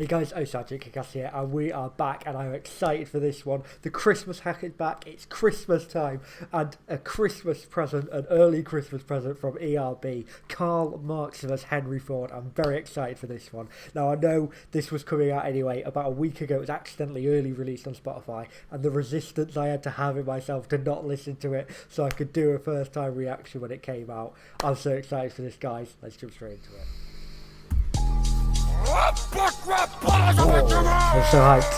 Hey guys, oSgtKickAss here, and we are back, and I'm excited for this one. The Christmas hack is back, it's Christmas time, and a Christmas present, an early Christmas present from ERB, Karl Marx vs Henry Ford. I'm very excited for this one. Now I know this was coming out anyway, about a week ago. It was accidentally early released on Spotify, and the resistance I had to have in myself to not listen to it so I could do a first time reaction when it came out. I'm so excited for this, guys. Let's jump straight into it. I'm so hyped.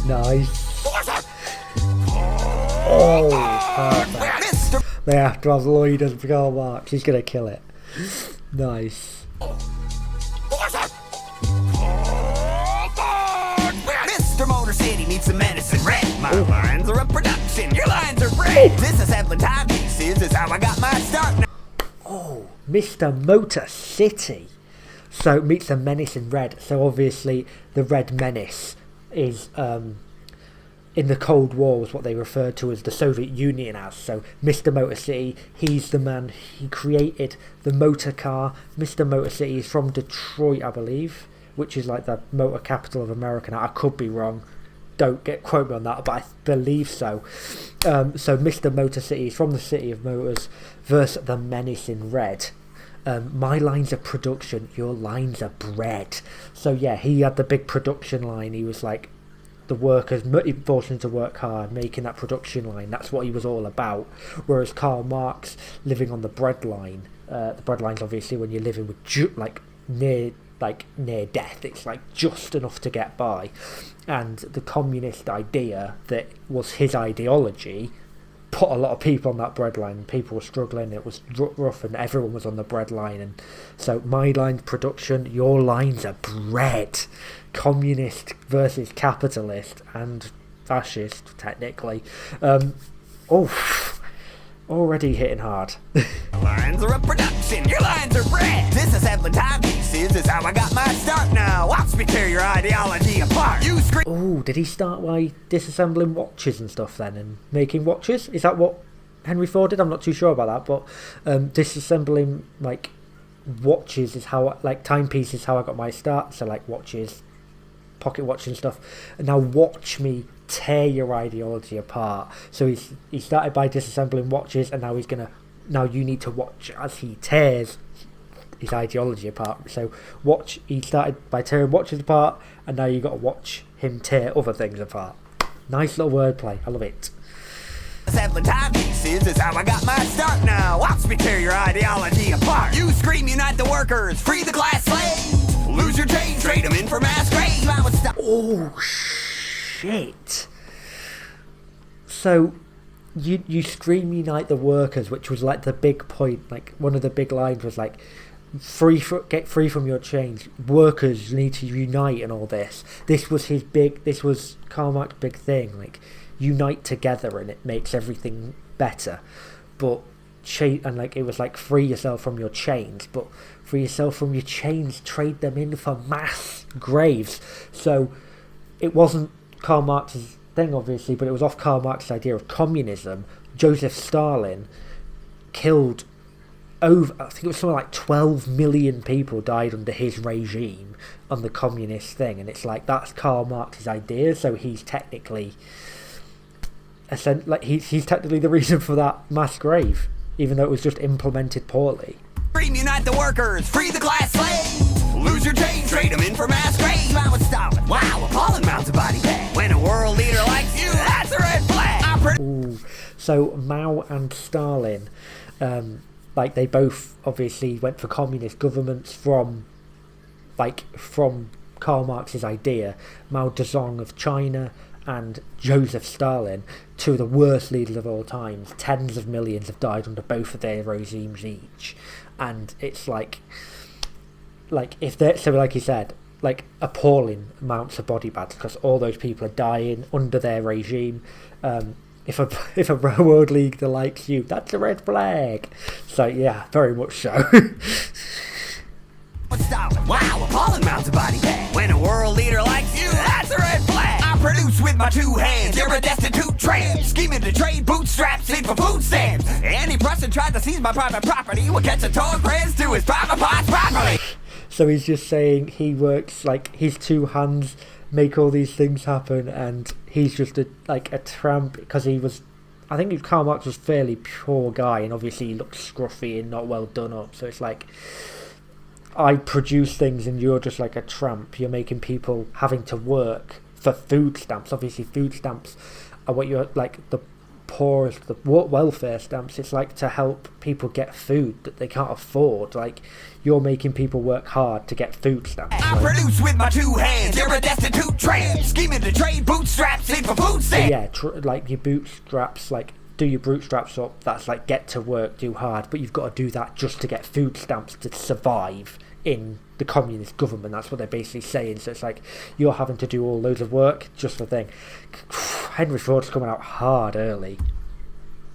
Nice. Oh, perfect. They have to have Lloyd as Karl Marx. He's gonna kill it. Nice. Mr. Motor City needs some medicine red. My lines are a production, your lines are bread. Disassembling timepieces is how I got my start now. Oh, Mr. Motor City. So meets the menace in red. So obviously the Red Menace is in the Cold War was what they referred to as the Soviet Union as. So Mr. Motor City, he's the man, he created the motor car. Mr. Motor City is from Detroit, I believe, which is like the motor capital of America. Now I could be wrong, don't quote me on that, but I believe so. So Mr. Motor City is from the City of Motors versus the Menace in red. My lines are production, your lines are bread. So yeah, he had the big production line. He was like the workers, forcing to work hard, making that production line. That's what he was all about. Whereas Karl Marx, living on the bread line. The bread line's obviously when you're living with near death. It's like just enough to get by. And the communist idea that was his ideology put a lot of people on that bread line. People were struggling, it was rough, and everyone was on the bread line. And so my line's production, your lines are bread. Communist versus capitalist and fascist, technically. Already hitting hard. Lines are a production, your lines are bread. Disassembling timepieces is how I got my start now. Watch me tear your ideology apart. You scream. Oh, did he start by disassembling watches and stuff then, and making watches? Is that what Henry Ford did? I'm not too sure about that, but disassembling like watches is how, like timepieces is how I got my start. So like watches, pocket watch and stuff. And now watch me tear your ideology apart. So he started by disassembling watches, and now you need to watch as he tears his ideology apart. So he started by tearing watches apart, and now you got to watch him tear other things apart. Nice little wordplay, I love it. Assembling timepieces is how I got my start now. Watch me tear your ideology apart. You scream, unite the workers, free the class slaves. Lose your change, trade them in for mass grave. I would stop. Oh shit. So you scream unite the workers, which was like the big point. Like one of the big lines was like, get free from your chains. Workers need to unite and all this. This was Karl Marx's big thing. Like unite together and it makes everything better. But it was like free yourself from your chains, but free yourself from your chains, trade them in for mass graves. So it wasn't Karl Marx's thing, obviously, but it was off Karl Marx's idea of communism. Joseph Stalin killed over, I think it was something like 12 million people died under his regime on the communist thing, and it's like that's Karl Marx's idea. So he's technically he's technically the reason for that mass grave, even though it was just implemented poorly. Scream, unite the workers, free the class slaves. Lose your change, trade them in for mass grave. I would stop it. Wow, appalling amounts of body bag. When a world leader likes you, that's a red flag. Ooh, so Mao and Stalin, they both obviously went for communist governments from Karl Marx's idea. Mao Zedong of China and Joseph Stalin, two of the worst leaders of all time. Tens of millions have died under both of their regimes each, and it's like if they're, so like you said, like appalling amounts of body bags, because all those people are dying under their regime. If a world leader likes you, that's a red flag. So yeah, very much so. Wow, appalling amounts of body bag. When a world leader likes you, that's a red flag. I produce with my two hands, you're a destitute tramp. Scheming to trade bootstraps in for food stamps. Any person tried to seize my private property will catch a torn press to his private parts properly. So he's just saying he works, like, his two hands make all these things happen, and he's just a tramp, because I think Karl Marx was a fairly poor guy, and obviously he looked scruffy and not well done up, so it's like, I produce things and you're just like a tramp. You're making people having to work for food stamps. Obviously food stamps are what you're, like, the poorest, the welfare stamps. It's like to help people get food that they can't afford. Like, you're making people work hard to get food stamps. I produce with my two hands. You're a destitute tramp. Scheming to trade bootstraps in for food stamps. So yeah, like your bootstraps, like, do your bootstraps up, that's like get to work, do hard, but you've got to do that just to get food stamps to survive in the communist government. That's what they're basically saying. So it's like you're having to do all loads of work just for the thing. Henry Ford's coming out hard early.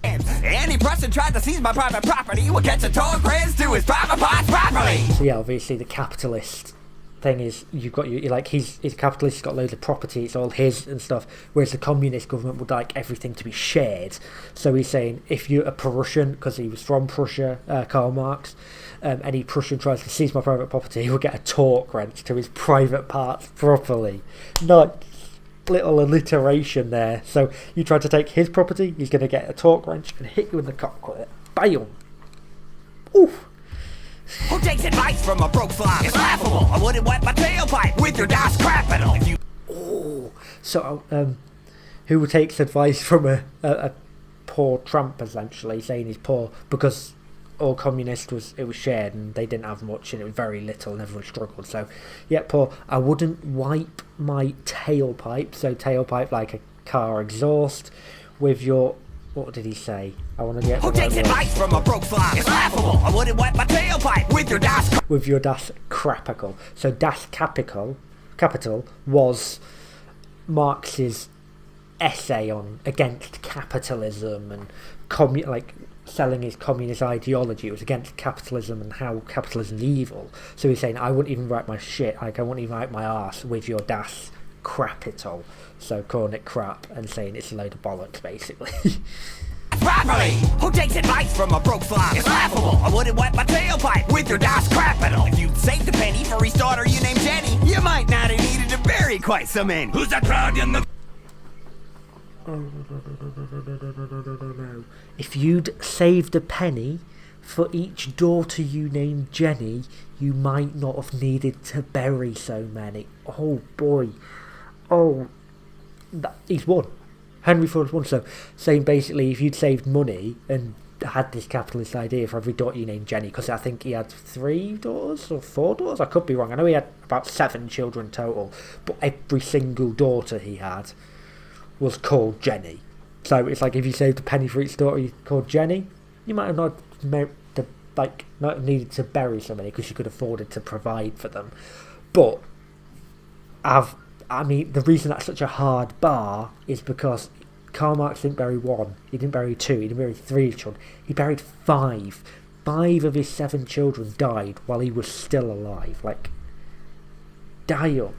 Any person tried to seize my private property will get a toll grants to his private parts properly. So yeah, obviously the capitalist thing is, you've got you're like, he's capitalist, he's got loads of property, it's all his and stuff, whereas the communist government would like everything to be shared. So he's saying if you're a Prussian, because he was from Prussia, Karl Marx, any Prussian tries to seize my private property, he will get a torque wrench to his private parts properly. Not little alliteration there. So you try to take his property, he's going to get a torque wrench and hit you in the cock with it. Bam! Oof! Who takes advice from a broke slob? It's laughable. I wouldn't wet my tailpipe with your Das Capital. If you... Oh, so who takes advice from a poor tramp, essentially, saying he's poor because all communist was shared and they didn't have much and it was very little and everyone struggled. So yeah, poor. I wouldn't wipe my tailpipe. So tailpipe like a car exhaust with your... What did he say? I want to get... Who takes advice from a broke slob? It's laughable. I wouldn't wet my tailpipe with your Das... With your Das Capital. So Das Capital was Marx's essay on against capitalism and selling his communist ideology. It was against capitalism and how capitalism is evil. So he's saying, I wouldn't even write my shit, like I wouldn't even write my arse with your Das Capital. So calling it crap and saying it's a load of bollocks, basically. Properly! Who takes advice from a broke slob? It's laughable. I wouldn't wet my tailpipe with your Das Capital. If you'd saved a penny for his daughter you named Jenny, you might not have needed to bury quite so many. Who's that crowd in the... Oh, no. If you'd saved a penny for each daughter you named Jenny, you might not have needed to bury so many. Oh boy. Oh, he's won. Henry Ford's won. So saying basically, if you'd saved money and had this capitalist idea for every daughter you named Jenny, because I think he had 3 daughters or 4 daughters, I could be wrong. I know he had about 7 children total, but every single daughter he had was called Jenny. So it's like if you saved a penny for each daughter you called Jenny, you might have not needed to bury so many because you could afford it to provide for them. But the reason that's such a hard bar is because Karl Marx didn't bury 1, he didn't bury 2, he didn't bury 3 children, he buried 5. 5 of his 7 children died while he was still alive. Like, damn.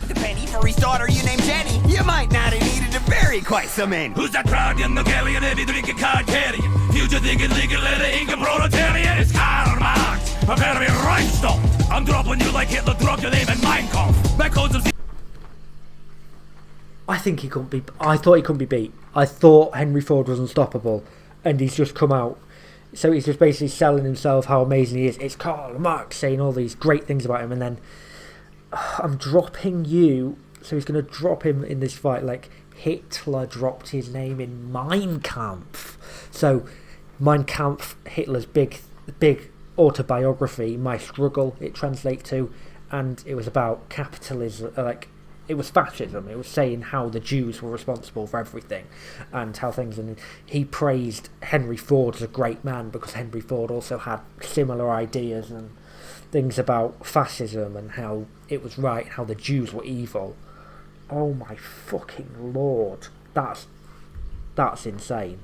The penny for his daughter you named Jenny, you might not have needed to bury quite so many. Who's that crowd in the galleon, heavy drinking card carrying, future thinking legal letter inca proletariat? It's Karl Marx, a very rhinestone. I'm dropping you like Hitler dropped your name in Mein Kampf. My codes of... I thought he couldn't be beat. I thought Henry Ford was unstoppable, and he's just come out. So he's just basically selling himself how amazing he is. It's Karl Marx saying all these great things about him, and then I'm dropping you. So he's going to drop him in this fight like Hitler dropped his name in Mein Kampf. So Mein Kampf, Hitler's big autobiography, My Struggle, it translates to, and it was about capitalism, it was fascism. It was saying how the Jews were responsible for everything and how things... And he praised Henry Ford as a great man because Henry Ford also had similar ideas and things about fascism and how it was right, how the Jews were evil. Oh my fucking lord. That's insane.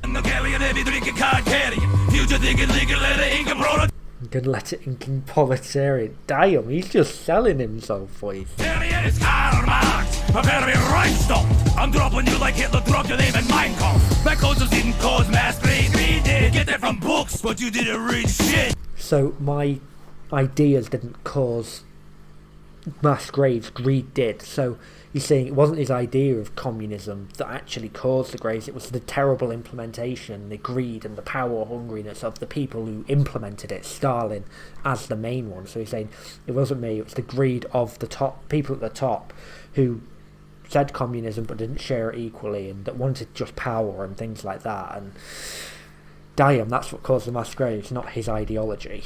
I'm gonna let it in proletariat. Damn, he's just selling himself, boys. It's Karl Marx, a very rhinestone. I'm dropping you like Hitler dropped your name in Mein Kampf. My codes didn't cause mass grave. We did get that from books, but you didn't read shit. So my ideas didn't cause mass graves, greed did. So he's saying it wasn't his idea of communism that actually caused the graves, it was the terrible implementation, the greed and the power hungriness of the people who implemented it, Stalin as the main one. So he's saying it wasn't me, it was the greed of the top people at the top who said communism but didn't share it equally, and that wanted just power and things like that. And damn, that's what caused the mass graves, not his ideology.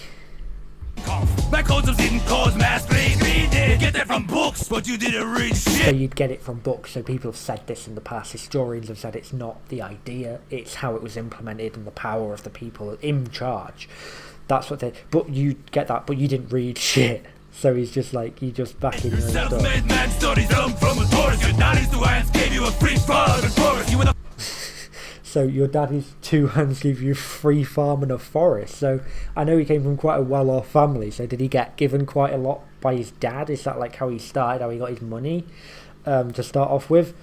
Didn't cause mass grave. You did get that from books, but you didn't read shit. So you'd get it from books. So people have said this in the past. Historians have said it's not the idea, it's how it was implemented and the power of the people in charge. That's what they. But you get that. But you didn't read shit. So he's just like, you just back in your own stuff. Self-made man studies from a Taurus. Your daddy's two hands gave you a free farm and forest. You were the So your daddy's two hands give you free farm and a forest. So I know he came from quite a well-off family. So did he get given quite a lot by his dad? Is that like how he started, how he got his money to start off with?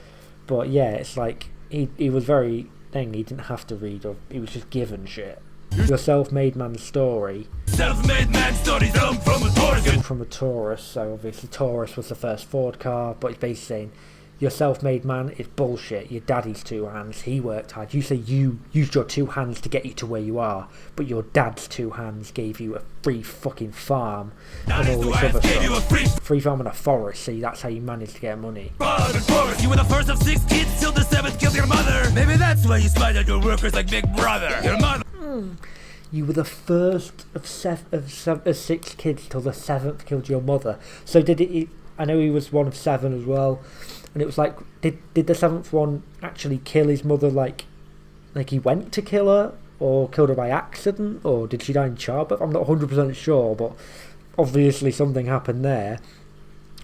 But yeah, it's like he was very thing. He didn't have to read, or he was just given shit. Your self-made man story. self-made man studies from a Taurus. From a Taurus, so obviously Taurus was the first Ford car, but it's basically saying your self-made man is bullshit. Your daddy's two hands, he worked hard. You say you used your two hands to get you to where you are, but your dad's two hands gave you a free fucking farm and all this other stuff. Free farm and a forest. See, that's how you managed to get money. You were the first of 6 kids till the 7th killed your mother. Maybe that's why you spied on your workers like Big Brother. Your mother. You were the first of 6 kids till the 7th killed your mother. So did it? I know he was one of 7 as well, and it was like, did the 7th one actually kill his mother? Like he went to kill her, or killed her by accident, or did she die in childbirth? I'm not 100% sure, but obviously something happened there.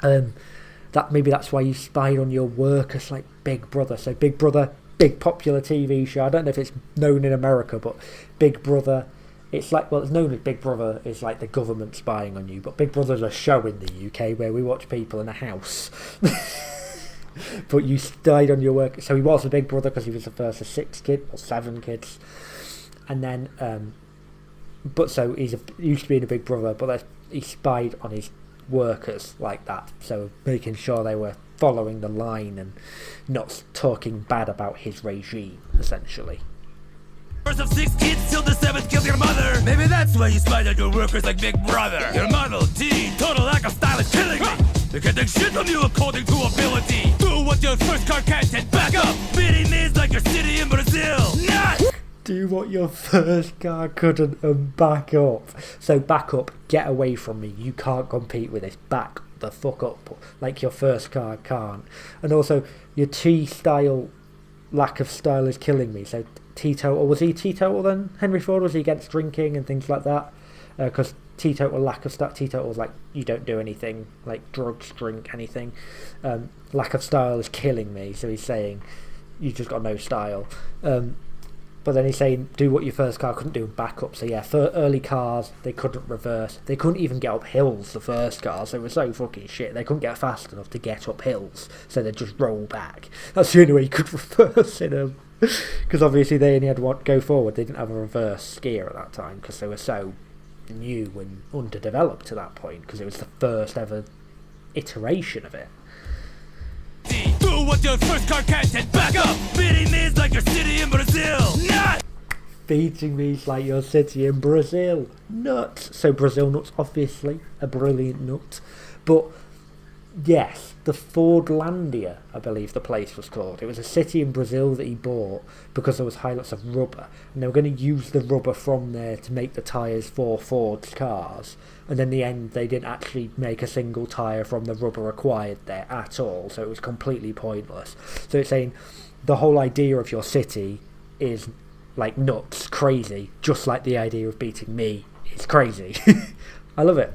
Maybe that's why you spied on your workers like Big Brother. So Big Brother, big popular TV show. I don't know if it's known in America, but Big Brother, it's like, well, it's known as Big Brother is like the government spying on you, but Big Brother's a show in the UK where we watch people in a house. But you died on your work. So he was a Big Brother because he was the first of 6 kids or 7 kids, and then but so he used to be in a Big Brother, but he spied on his workers like that, so making sure they were following the line and not talking bad about his regime, essentially. First of 6 kids till the 7th killed your mother. Maybe that's why you spied on your workers like Big Brother. Your Model T, total lack of style is killing me. They can take shit from you according to ability. Do what your first car can't and back up. Beating me is like your city in Brazil. Not Do what your first car couldn't and back up. So back up, get away from me. You can't compete with this. Back the fuck up, like your first car can't. And also, your T-style lack of style is killing me. So teetotal, was he teetotal then? Henry Ford, was he against drinking and things like that? Because teetotal, lack of style, teetotal is like you don't do anything, like drugs, drink, anything. Lack of style is killing me. So he's saying you just got no style. But then he's saying do what your first car couldn't do and back up. So yeah, for early cars, they couldn't reverse. They couldn't even get up hills, the first cars. They were so fucking shit. They couldn't get fast enough to get up hills. So they'd just roll back. That's the only way you could reverse in them. Because obviously they only had one go forward. They didn't have a reverse skier at that time because they were so new and underdeveloped to that point. Because it was the first ever iteration of it. do what your first car can't and back up. Beating me is like your city in Brazil. Not Beating me is like your city in Brazil. Nuts. So Brazil nuts, obviously a brilliant nut. But yes, the Fordlandia, I believe the place was called. It was a city in Brazil that he bought because there was high lots of rubber, and they were going to use the rubber from there to make the tyres for Ford's cars. And in the end, they didn't actually make a single tyre from the rubber acquired there at all, so it was completely pointless. So it's saying the whole idea of your city is like nuts, crazy, just like the idea of beating me is crazy. I love it.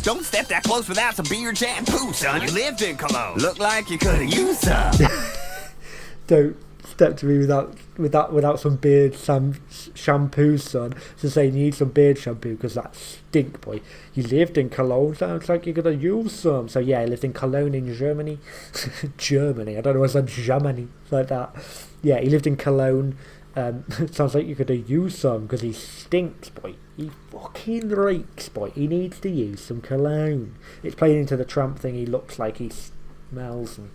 Don't step that close without some beer shampoo, son. You lived in Cologne. Look like you could've used some. Don't step to me without some beard shampoo, son. So saying you need some beard shampoo because that stink, boy. You lived in Cologne, sounds like you're gonna use some. So yeah, I lived in Cologne in Germany. Germany, I don't know why I said Germany like that. Yeah, he lived in Cologne Sounds like you could have used some, because he stinks, boy. He fucking reeks, boy. He needs to use some cologne. It's playing into the tramp thing. He looks like he smells and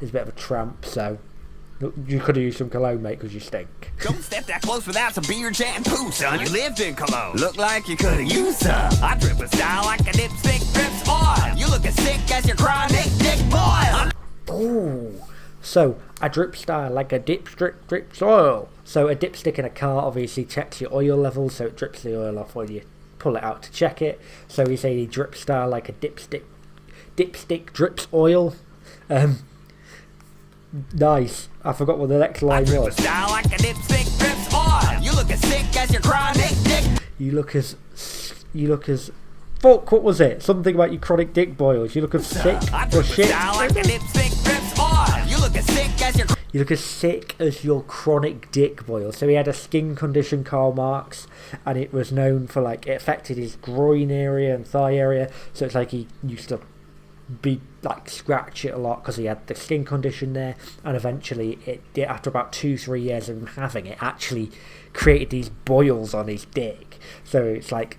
is a bit of a tramp, so you could have used some cologne, mate, because you stink. Don't step that close without some beard shampoo, son. You lived in Cologne. Look like you could have used some. I drip a style like a dipstick drips oil. You look as sick as your chronic dick boil. Oh, so a drip style like a dipstick drips oil. So a dipstick in a car obviously checks your oil level, so it drips the oil off when you pull it out to check it. So he's saying he drip style like a dipstick drips oil. Nice. I forgot what the next line was. I drip a style like a dipstick drips oil. You look as sick as your chronic dick. You look as fuck, what was it? Something about your chronic dick boils. You look as sick or shit. Like a dipstick drips oil. You look as sick as your... You look as sick as your chronic dick boils. So he had a skin condition, Karl Marx, and it was known for, like, it affected his groin area and thigh area. So it's like he used to be, like, scratch it a lot because he had the skin condition there. And eventually, after about 2-3 years of him having it, actually created these boils on his dick. So it's like,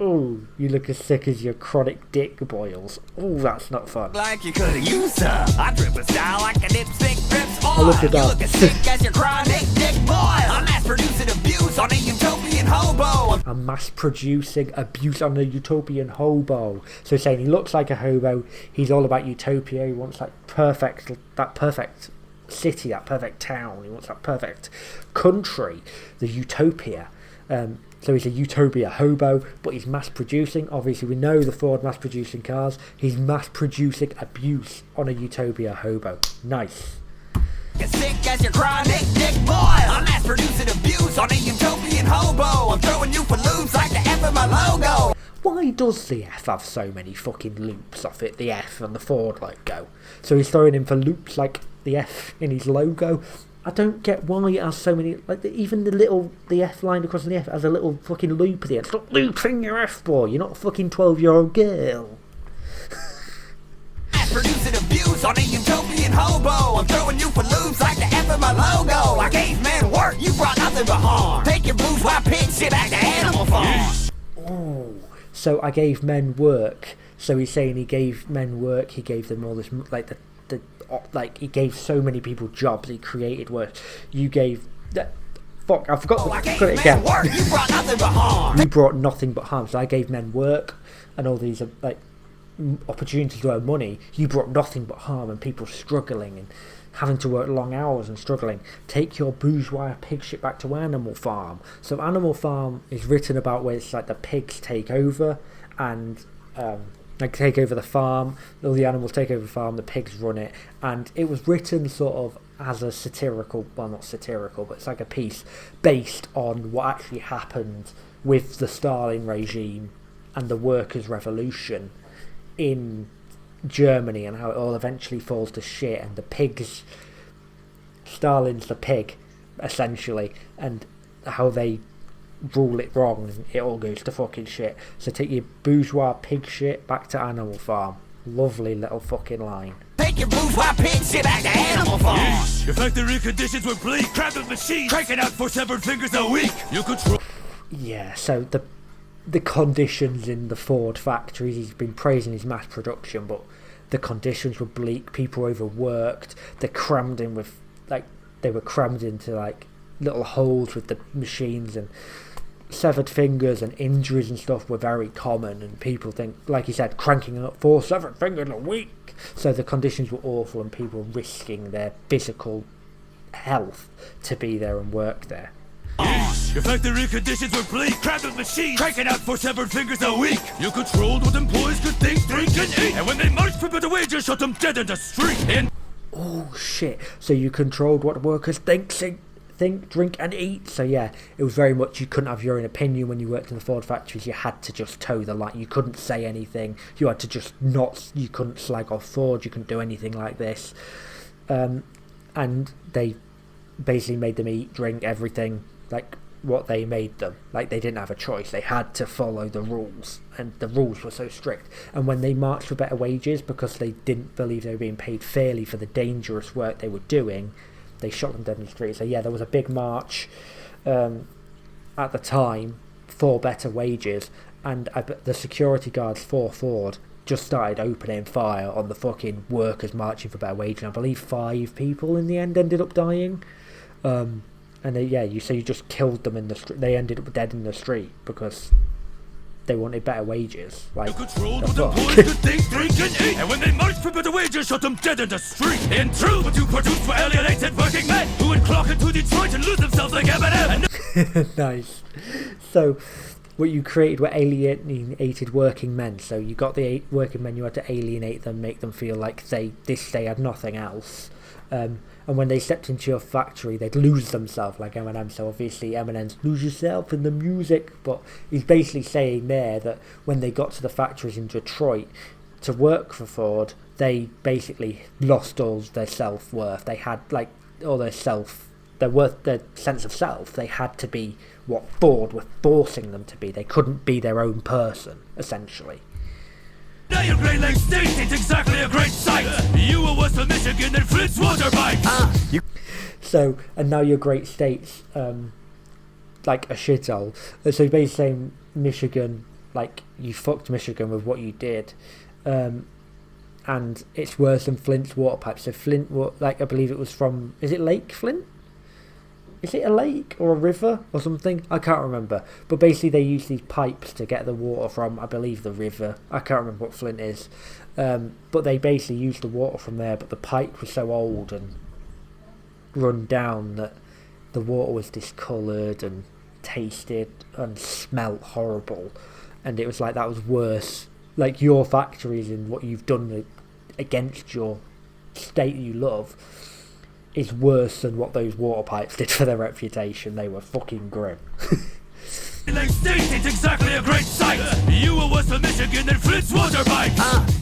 oh, you look as sick as your chronic dick boils. Oh, that's not fun. Like you could have used some. I drip a style like a dipstick drips oil. I looked it up. You look as sick as your chronic dick boil. I'm mass producing abuse on a utopian hobo. I'm mass producing abuse on a utopian hobo. So saying he looks like a hobo. He's all about utopia. He wants that perfect city, that perfect town. He wants that perfect country, the utopia. So he's a utopia hobo, but he's mass producing. Obviously, we know the Ford mass producing cars. He's mass producing abuse on a utopia hobo. Nice. As sick as your chronic dick boil. I'm mass producing abuse on a utopian hobo. I'm throwing you for loops like the F in my logo. Why does the F have so many fucking loops off it? The F and the Ford logo. So he's throwing him for loops like the F in his logo. I don't get why it has so many, like, even the F line across the F has a little fucking loop at the end. Stop looping your F, boy. You're not a fucking 12-year-old girl. Producing abuse on a utopian hobo. I'm throwing you for loops like the F in my logo. I gave men work, you brought nothing but harm. Take your bourgeois pig shit back to Animal Farm. Oh, so I gave men work. So he's saying he gave men work, he gave them all this, like, he gave so many people jobs, he created work. You gave that. Fuck, I forgot to put it again. Work. You brought nothing but harm. You brought nothing but harm. So I gave men work and all these like opportunities to earn money. You brought nothing but harm and people struggling and having to work long hours and struggling. Take your bourgeois pig shit back to Animal Farm. So Animal Farm is written about where it's like the pigs take over and like take over the farm, all the animals take over the farm, the pigs run it, and it was written sort of as a satirical, well, not satirical, but it's like a piece based on what actually happened with the Stalin regime and the workers' revolution in Germany and how it all eventually falls to shit, and the pigs, Stalin's the pig essentially, and how they rule it wrong and it all goes to fucking shit. So take your bourgeois pig shit back to Animal Farm. Lovely little fucking line. Take your bourgeois pig shit back to Animal Farm. Your factory conditions were bleak. Crap the machine, cranking out 4 severed fingers a week. You control. Yeah, so the conditions in the Ford factories, he's been praising his mass production, but the conditions were bleak. People overworked. They were crammed into like little holes with the machines, and severed fingers and injuries and stuff were very common, and people think, like you said, cranking up 4 severed fingers a week. So the conditions were awful and people risking their physical health to be there and work there. Your factory conditions were bleak. Crap the machine, cranking out 4 severed fingers a week. You controlled what employees could think, drink and eat, and when they marched for better wages, shot them dead in the street. And oh shit, so you controlled what workers think, drink and eat. So yeah, it was very much, you couldn't have your own opinion when you worked in the Ford factories. You had to just toe the line. You couldn't say anything. You had to just you couldn't slag off Ford. You couldn't do anything like this. And they basically made them eat, drink, everything like what they made them. Like, they didn't have a choice. They had to follow the rules, and the rules were so strict. And when they marched for better wages because they didn't believe they were being paid fairly for the dangerous work they were doing, they shot them dead in the street. So yeah, there was a big march at the time for better wages, and the security guards for Ford just started opening fire on the fucking workers marching for better wages. And I believe 5 people in the end ended up dying. And you just killed them in the street. They ended up dead in the street because they wanted better wages. Like, controlled with employees could think, drink, and eat. And when they marched for better wages, shot them dead in the street. In truth, what you produced were alienated working men who would clock into Detroit and lose themselves like Eminem. Nice. So, what you created were alienated working men. So you got the working men, you had to alienate them, make them feel like they had nothing else. And when they stepped into your factory, they'd lose themselves like Eminem. So obviously Eminem's lose yourself in the music, but he's basically saying there that when they got to the factories in Detroit to work for Ford, they basically lost all their self-worth. They had like all their sense of self. They had to be what Ford were forcing them to be. They couldn't be their own person, essentially. Now your Great Lakes State ain't exactly a great sight. You were west of Michigan and Flint's water bike. So, and now your great state's like a shithole. So basically saying Michigan, like, you fucked Michigan with what you did. And it's worse than Flint's water pipe. So Flint, like, I believe it was from, is it Lake Flint? Is it a lake or a river or something? I can't remember. But basically they use these pipes to get the water from, I believe, the river. I can't remember what Flint is. But they basically use the water from there, but the pipe was so old and run down that the water was discoloured and tasted and smelt horrible. And it was like, that was worse. Like, your factories and what you've done against your state you love is worse than what those water pipes did for their reputation. They were fucking grim. Lake State ain't exactly a great sight. You were west of Michigan and Flint's water bike.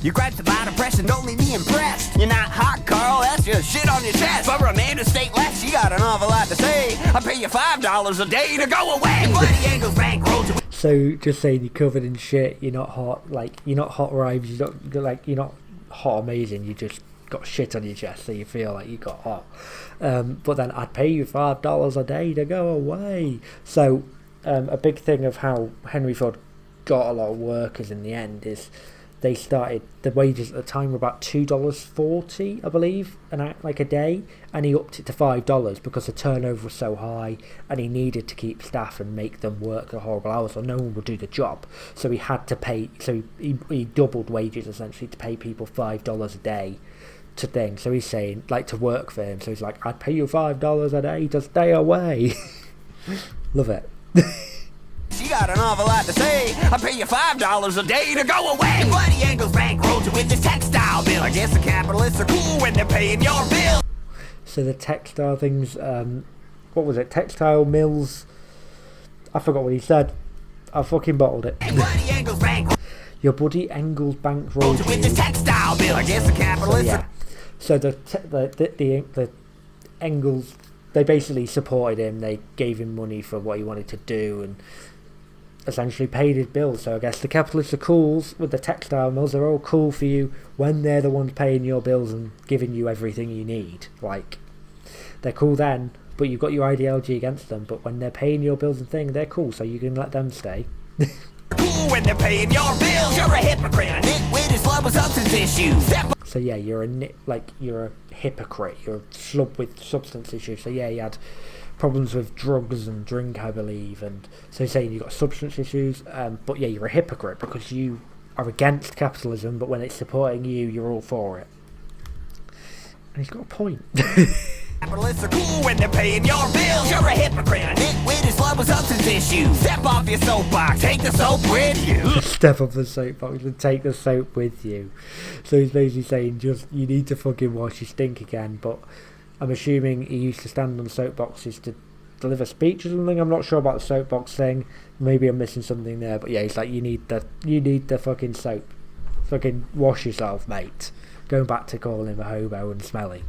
You griped about oppression, don't leave me impressed. You're not hot, Carl, that's just shit on your chest. For a man to state less, you got an awful lot to say. I pay you $5 a day to go away. Bloody Angles bankrolled. So, just saying you're covered in shit, you're not hot, like, you're not hot rhymes, you're not hot amazing, you just got shit on your chest, so you feel like you got hot. But then I'd pay you $5 a day to go away. So a big thing of how Henry Ford got a lot of workers in the end is they started, the wages at the time were about $2.40, I believe, like a day, and he upped it to $5 because the turnover was so high and he needed to keep staff and make them work the horrible hours or no one would do the job. So he had to pay, so he doubled wages essentially to pay people $5 a day to things. So he's saying, like, to work for him. So he's like, I'd pay you $5 a day to stay away. Love it. She got an awful lot to say. I pay you $5 a day to go away. Bloody Angles bankrolled you with this textile bill. I guess the capitalists are cool when they're paying your bill. So the textile things, what was it? Textile mills. I forgot what he said. I fucking bottled it. Bloody Angles bankrolled your buddy Engels bankrolled you with this textile bill. I guess the capitalists are. So the Engels, they basically supported him. They gave him money for what he wanted to do and essentially paid his bills. So I guess the capitalists are cool with the textile mills. They're all cool for you when they're the ones paying your bills and giving you everything you need. Like, they're cool then, but you've got your ideology against them. But when they're paying your bills and things, they're cool, so you can let them stay. Cool when they're paying your bills. You're a hypocrite, a nitwit who's love with substance issues. So yeah, you're a hypocrite. You're a slub with substance issues. So yeah, he had problems with drugs and drink, I believe, and so he's saying you've got substance issues. But yeah, you're a hypocrite because you are against capitalism, but when it's supporting you, you're all for it. And he's got a point. Capitalists are cool when they're paying your bills. You're a hypocrite, a nitwit who's love with substance issues. Step off your soapbox, take the soap with you. Step off the soapbox and take the soap with you. So he's basically saying, just, you need to fucking wash your stink again. But I'm assuming he used to stand on soapboxes to deliver speech or something. I'm not sure about the soapbox thing. Maybe I'm missing something there. But yeah, he's like, you need the fucking soap. Fucking wash yourself, mate. Going back to calling him a hobo and smelly.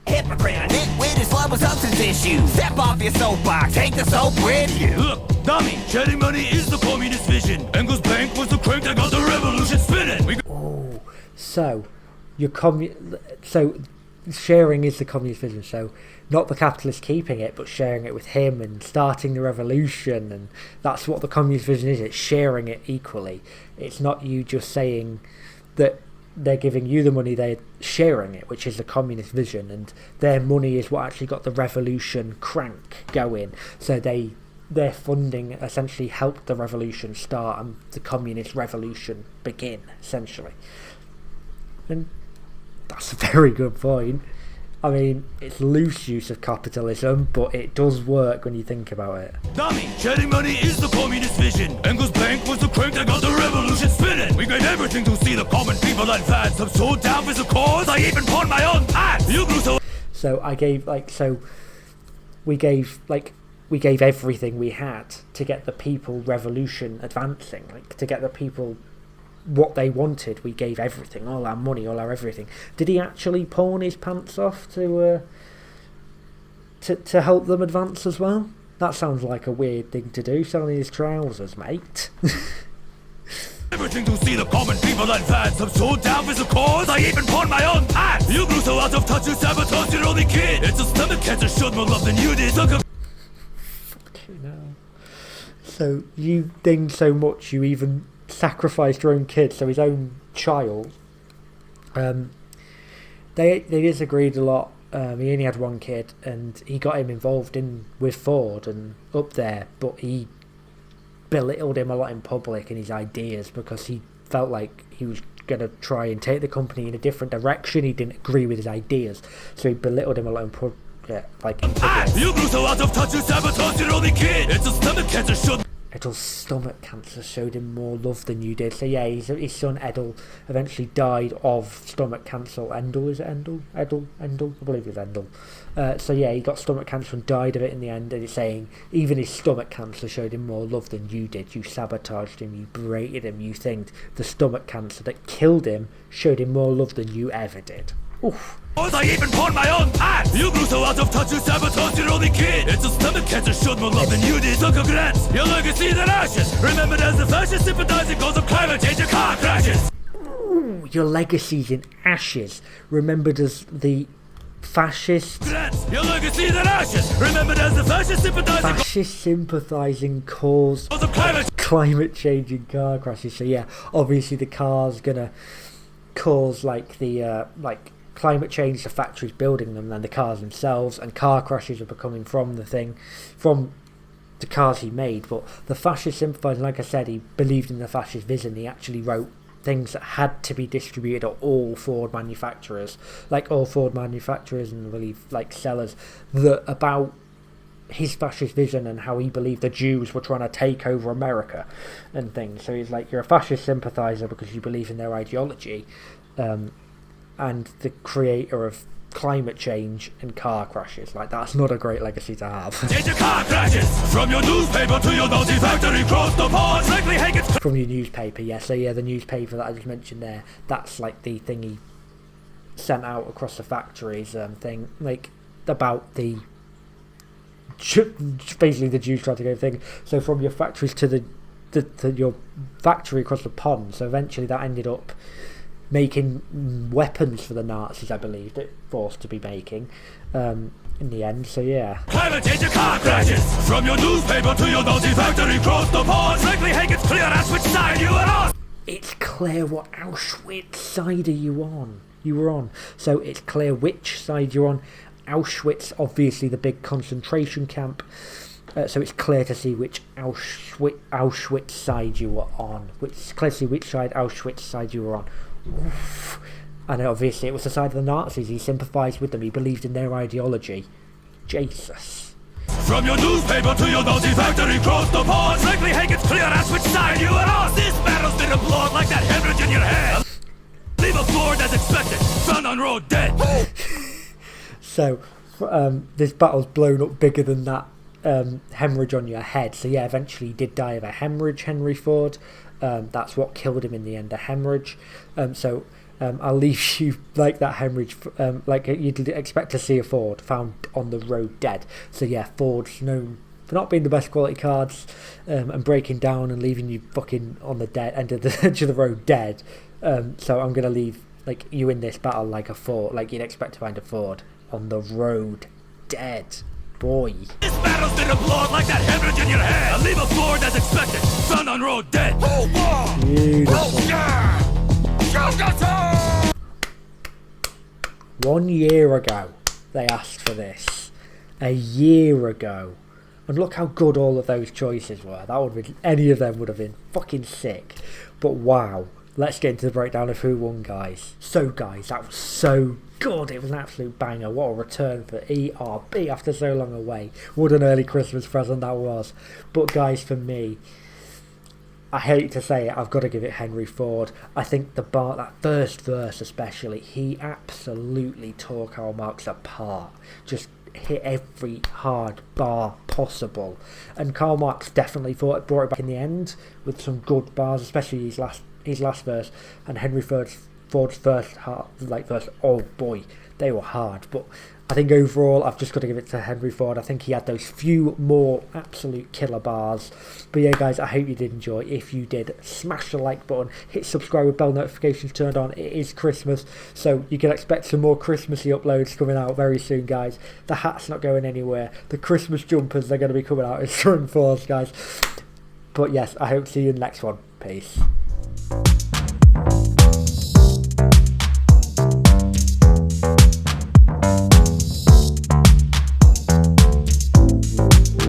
Hypocrite, a nitwit who's love with substance issues. Step off your soapbox, take the soap with you. Look, dummy, shedding money is the communist vision. Engels Bank was the crank that got the revolution spinning. Oh, so your sharing is the communist vision. So not the capitalists keeping it, but sharing it with him and starting the revolution. And that's what the communist vision is. It's sharing it equally. It's not you just saying that they're giving you the money, they're sharing it, which is the communist vision, and their money is what actually got the revolution crank going. So their funding essentially helped the revolution start and the communist revolution begin, essentially. And that's a very good point. I mean, it's loose use of capitalism, but it does work when you think about it. Dummy, sharing money is the communist vision. Engels' bank was the crank that got the revolution spinning. We gave everything to see the common people advance. I'm so down with the cause, I even pawned my own pants. You grew so... So we gave everything we had to get the people revolution advancing, like to get the people what they wanted. We gave everything, all our money, all our everything. Did he actually pawn his pants off to help them advance as well? That sounds like a weird thing to do, selling his trousers, mate. Everything to see the common people advance. I'm so down with the cause, I even pawned my own pants. You grew so out of touch, you sabotaged your only kid. It's a stomach cancer, showed more love than you did. Fuck you know. So you ding so much, you even sacrificed your own kid, so his own child. They disagreed a lot. He only had one kid, and he got him involved with Ford and up there, but he belittled him a lot in public and his ideas because he felt like he was going to try and take the company in a different direction. He didn't agree with his ideas, so he belittled him a lot in public. You grew so out of touch, you sabotaged your only kid. It's a stomach cancer, showed Edel's stomach cancer showed him more love than you did. So yeah, his son Edel eventually died of stomach cancer. Endel, is it Endel? Edel? Endel? I believe it's Endel. So yeah, he got stomach cancer and died of it in the end. And it's saying even his stomach cancer showed him more love than you did. You sabotaged him, you berated him, you think the stomach cancer that killed him showed him more love than you ever did. Oof. I even pawned my own pants. You grew so out of touch, you sabotaged your only kid. It's a stomach cancer, showed more love than you did. Suck a grants, your legacy in ashes. Remembered as the fascist sympathizing cause of climate change and car crashes. Ooh, your legacy's in ashes. Remembered as the fascist... Your legacy in ashes. Remembered as the fascist sympathizing cause of climate change and car crashes. So yeah, obviously the car's gonna cause like the climate change, the factories building them, and the cars themselves, and car crashes are becoming from the cars he made. But the fascist sympathising, like I said, he believed in the fascist vision. He actually wrote things that had to be distributed at all Ford manufacturers, and I believe like sellers, about his fascist vision and how he believed the Jews were trying to take over America and things. So he's like, you're a fascist sympathiser because you believe in their ideology, and the creator of climate change and car crashes. Like, that's not a great legacy to have. Car crashes from your newspaper to your Nazi factory across the pond. From your newspaper, yeah. So yeah, the newspaper that I just mentioned there, that's like the thing he sent out across the factories, thing, like about the basically the Jews tried to go thing. So from your factories to your factory across the pond. So eventually that ended up making weapons for the Nazis, I believe, that forced to be making in the end. So yeah. Climate change and car crashes from your newspaper to your Nazi factory across the pond. Frankly, Hank, it's clear that's which side you are on. It's clear what Auschwitz side are you on. You were on. So it's clear which side you're on. Auschwitz, obviously the big concentration camp. So it's clear to see which Auschwitz side you were on. It's clear to see which side Auschwitz side you were on. Oof. And obviously it was the side of the Nazis. He sympathised with them. He believed in their ideology. Jesus. From your newspaper to your Nazi factory across the pond. Frankly, Hank, it's clear that's which side you are on. This battle's been applauded like that hemorrhage in your head. Leave a floor as expected. Found on road dead. So this battle's blown up bigger than that hemorrhage on your head. So yeah, eventually he did die of a hemorrhage, Henry Ford. That's what killed him in the end, a hemorrhage. I'll leave you like that hemorrhage, like you'd expect to see a Ford found on the road dead. So yeah, Ford's known for not being the best quality cars, and breaking down and leaving you fucking on the dead end of the edge of the road dead. So I'm gonna leave like you win this battle like a Ford, like you'd expect to find a Ford on the road, dead, boy. This battle's been applauded like that hemorrhage in your head. I leave a Ford as expected, found on road dead. Beautiful. 1 year ago they asked for this. A year ago. And look how good all of those choices were. That would have been, any of them would have been fucking sick. But wow. Let's get into the breakdown of who won, guys. So guys, that was so good. It was an absolute banger. What a return for ERB after so long away. What an early Christmas present that was. But guys, for me, I hate to say it, I've got to give it Henry Ford. I think that first verse especially, he absolutely tore Karl Marx apart. Just hit every hard bar possible. And Karl Marx definitely brought it back in the end with some good bars, especially his last verse, and Henry Ford's first verse. Oh boy, they were hard. But I think overall, I've just got to give it to Henry Ford. I think he had those few more absolute killer bars. But yeah, guys, I hope you did enjoy. If you did, smash the like button, hit subscribe with bell notifications turned on. It is Christmas, so you can expect some more Christmassy uploads coming out very soon, guys. The hat's not going anywhere. The Christmas jumpers, they're going to be coming out in certain forms, guys. But yes, I hope to see you in the next one. Peace.